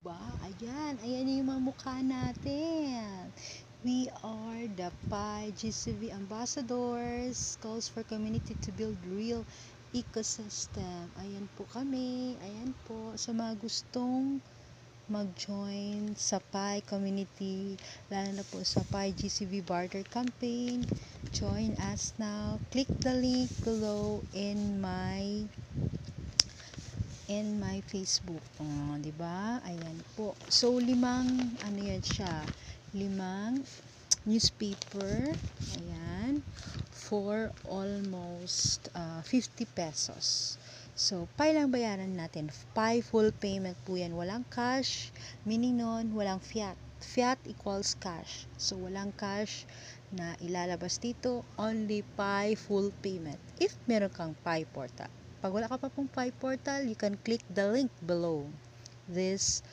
Ayan yung mga mukha natin. We are the Pi GCV Ambassadors, calls for community to build real ecosystem. Ayan po kami. Ayan po sa mga gustong mag-join sa Pi community, lalo na po sa Pi GCV barter campaign. Join us now. Click the link below in my Facebook. Oh, 'di ba? Ayan po. So, ano yan siya? 5 newspaper. Ayan. For almost 50 pesos. So, Pi lang bayaran natin. Pi full payment po yan. Walang cash. Meaning nun, walang fiat. Fiat equals cash. So, walang cash na ilalabas dito. Only Pi full payment. If meron kang Pi portal. Pag wala ka pa pong Pi portal, you can click the link below this